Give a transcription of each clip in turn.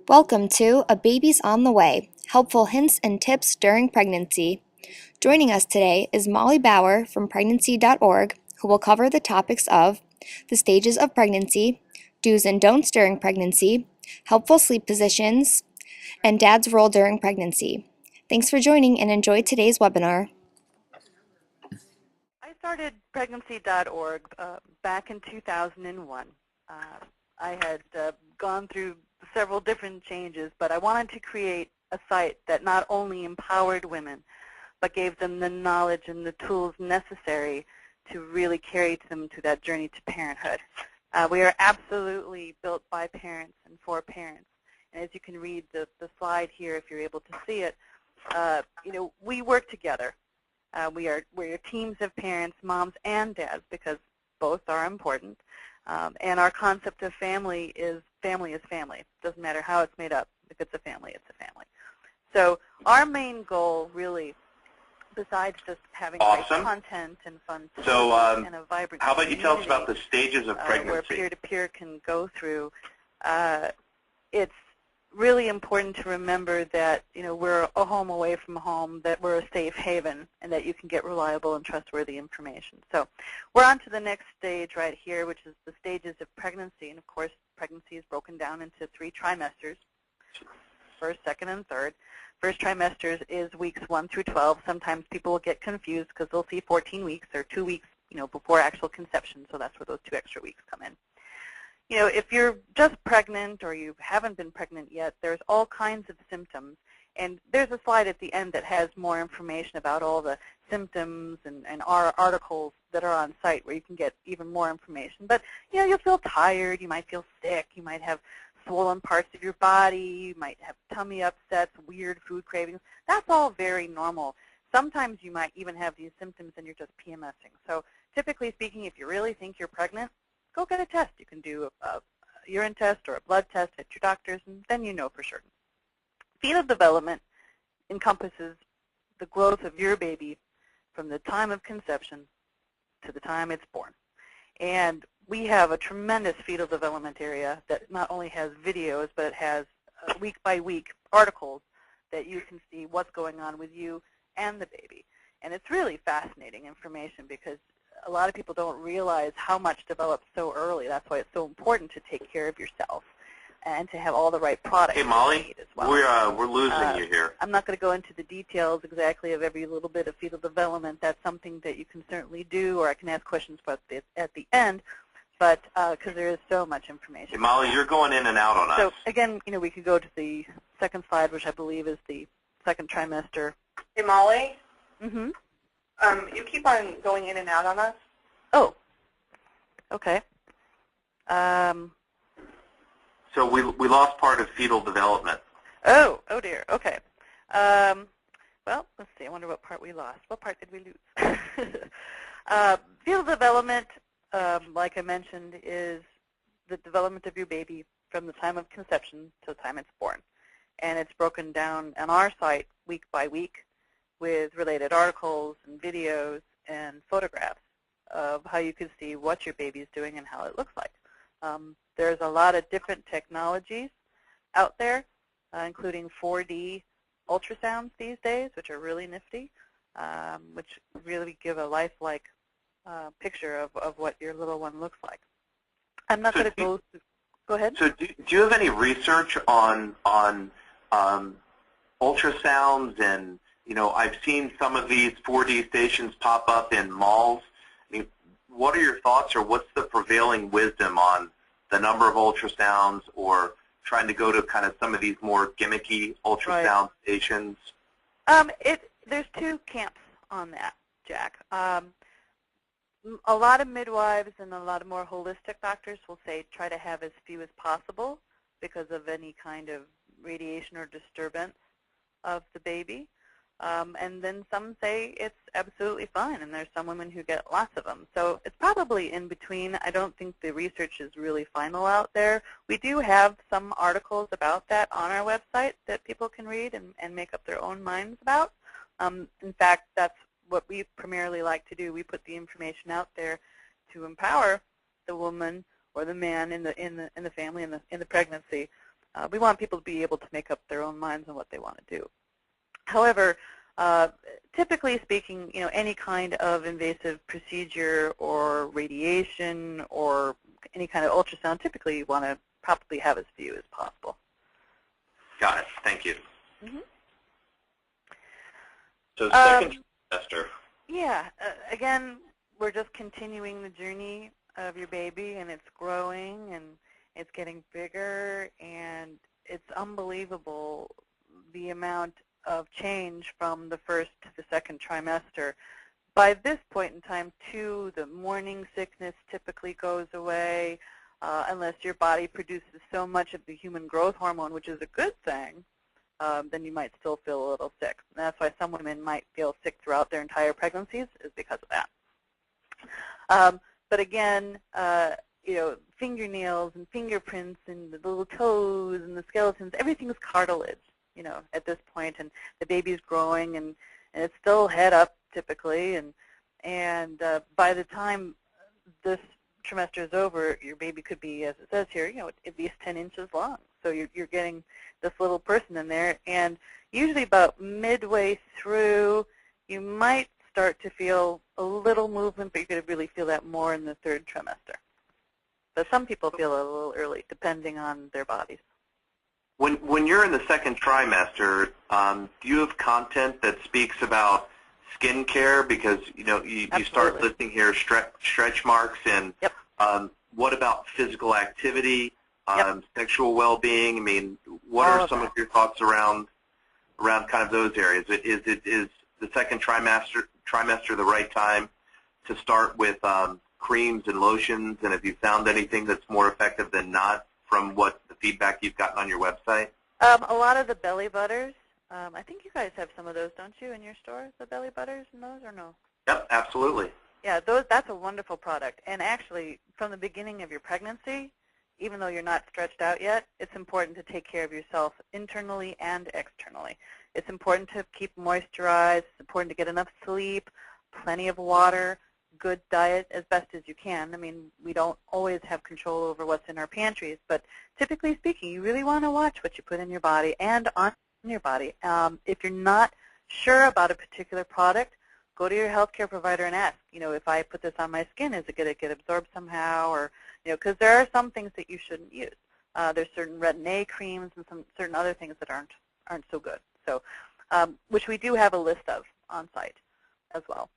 Welcome to A Baby's on the Way, helpful hints and tips during pregnancy. Joining us today is Molly Bauer from pregnancy.org, who will cover the topics of the stages of pregnancy, do's and don'ts during pregnancy, helpful sleep positions, and dad's role during pregnancy. Thanks for joining and enjoy today's webinar. I started pregnancy.org back in 2001. I had gone through several different changes, but I wanted to create a site that not only empowered women, but gave them the knowledge and the tools necessary to really carry them to that journey to parenthood. We are absolutely built by parents and for parents. And as you can read the slide here, if you're able to see it, we work together. We're teams of parents, moms and dads, because both are important. And our concept of family is family. Doesn't matter how it's made up. If it's a family, it's a family. So our main goal, really, besides just having great content and fun tools and a vibrant how about you tell us about the stages of pregnancy? Where peer-to-peer can go through, it's really important to remember that we're a home away from home, that we're a safe haven, and that you can get reliable and trustworthy information. So we're on to the next stage right here, which is the stages of pregnancy. And of course, pregnancy is broken down into 3 trimesters, first, second, and third. First trimester is weeks 1 through 12. Sometimes people will get confused because they'll see 14 weeks or 2 weeks before actual conception, so that's where those 2 extra weeks come in. If you're just pregnant or you haven't been pregnant yet, there's all kinds of symptoms. And there's a slide at the end that has more information about all the symptoms and our articles that are on site where you can get even more information. But, you'll feel tired. You might feel sick. You might have swollen parts of your body. You might have tummy upsets, weird food cravings. That's all very normal. Sometimes you might even have these symptoms and you're just PMSing. So typically speaking, if you really think you're pregnant, go get a test. You can do a urine test or a blood test at your doctor's, and then you know for certain. Fetal development encompasses the growth of your baby from the time of conception to the time it's born. And we have a tremendous fetal development area that not only has videos, but it has week-by-week articles that you can see what's going on with you and the baby. And it's really fascinating information because a lot of people don't realize how much develops so early. That's why it's so important to take care of yourself and to have all the right products. Hey, Molly, as well. we're losing you here. I'm not going to go into the details exactly of every little bit of fetal development. That's something that you can certainly do, or I can ask questions about this at the end, but because there is so much information. Hey, Molly, you're going in and out on us. So again, we could go to the second slide, which I believe is the second trimester. Hey, Molly? Mm-hmm. You keep on going in and out on us. Oh, okay. So we lost part of fetal development. Oh dear. Okay. Well, let's see. I wonder what part we lost. What part did we lose? Fetal development, like I mentioned, is the development of your baby from the time of conception to the time it's born. And it's broken down on our site week by week with related articles and videos and photographs of how you can see what your baby is doing and how it looks like. There's a lot of different technologies out there, including 4D ultrasounds these days, which are really nifty, which really give a lifelike picture of what your little one looks like. I'm not going to go ahead. So do you have any research on ultrasounds? And I've seen some of these 4D stations pop up in malls. I mean, what are your thoughts, or what's the prevailing wisdom on the number of ultrasounds, or trying to go to kind of some of these more gimmicky ultrasound stations? There's 2 camps on that, Jack. A lot of midwives and a lot of more holistic doctors will say try to have as few as possible because of any kind of radiation or disturbance of the baby. And then some say it's absolutely fine, and there's some women who get lots of them. So it's probably in between. I don't think the research is really final out there. We do have some articles about that on our website that people can read and make up their own minds about. In fact, that's what we primarily like to do. We put the information out there to empower the woman or the man in the family in the pregnancy We want people to be able to make up their own minds on what they want to do. However, typically speaking, any kind of invasive procedure or radiation or any kind of ultrasound, typically you want to probably have as few as possible. Got it. Thank you. Mm-hmm. So second trimester. Yeah. Again, we're just continuing the journey of your baby, and it's growing, and it's getting bigger, and it's unbelievable the amount of change from the first to the second trimester. By this point in time, too, the morning sickness typically goes away unless your body produces so much of the human growth hormone, which is a good thing. Then you might still feel a little sick. And that's why some women might feel sick throughout their entire pregnancies, is because of that. But again, fingernails and fingerprints and the little toes and the skeletons, everything's cartilage, at this point, and the baby's growing, and it's still head up typically, and by the time this trimester is over, your baby could be, as it says here, at least 10 inches long. So you're getting this little person in there, and usually about midway through, you might start to feel a little movement, but you're going to really feel that more in the third trimester. But some people feel it a little early, depending on their bodies. When you're in the second trimester, do you have content that speaks about skin care? Because you start listing here stretch marks, and yep. What about physical activity, yep. sexual well-being? I mean, what are some of your thoughts around kind of those areas? Is the second trimester the right time to start with creams and lotions? And have you found anything that's more effective than not from what the feedback you've gotten on your website? A lot of the belly butters. I think you guys have some of those, don't you, in your store, the belly butters and those, or no? Yep, absolutely. Yeah, that's a wonderful product. And actually, from the beginning of your pregnancy, even though you're not stretched out yet, it's important to take care of yourself internally and externally. It's important to keep moisturized. It's important to get enough sleep, plenty of water, good diet as best as you can. I mean, we don't always have control over what's in our pantries, but typically speaking, you really want to watch what you put in your body and on your body. If you're not sure about a particular product, go to your healthcare provider and ask, if I put this on my skin, is it going to get absorbed somehow? Or, because there are some things that you shouldn't use. There's certain retin-A creams and some certain other things that aren't so good. So, which we do have a list of on site as well.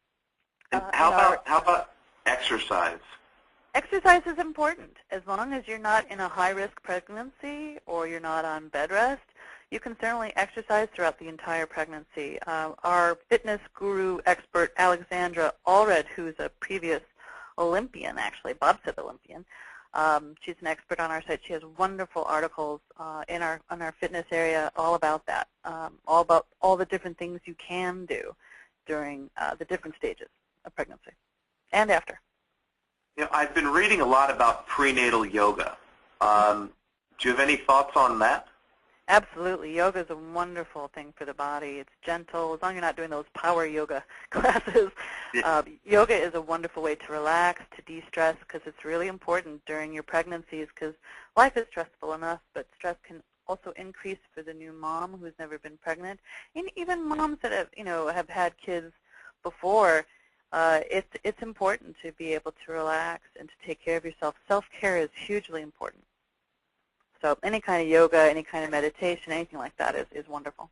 And how about exercise? Exercise is important. As long as you're not in a high-risk pregnancy or you're not on bed rest, you can certainly exercise throughout the entire pregnancy. Our fitness guru expert, Alexandra Allred, who's a previous Olympian, actually, bobsled Olympian, she's an expert on our site. She has wonderful articles on our fitness area all about that, all about all the different things you can do during the different stages of pregnancy and after. I've been reading a lot about prenatal yoga. Do you have any thoughts on that? Absolutely. Yoga is a wonderful thing for the body. It's gentle. As long as you're not doing those power yoga classes, yoga is a wonderful way to relax, to de-stress, because it's really important during your pregnancies, because life is stressful enough, but stress can also increase for the new mom who's never been pregnant, and even moms that have had kids before. It's important to be able to relax and to take care of yourself. Self-care is hugely important. So any kind of yoga, any kind of meditation, anything like that is wonderful.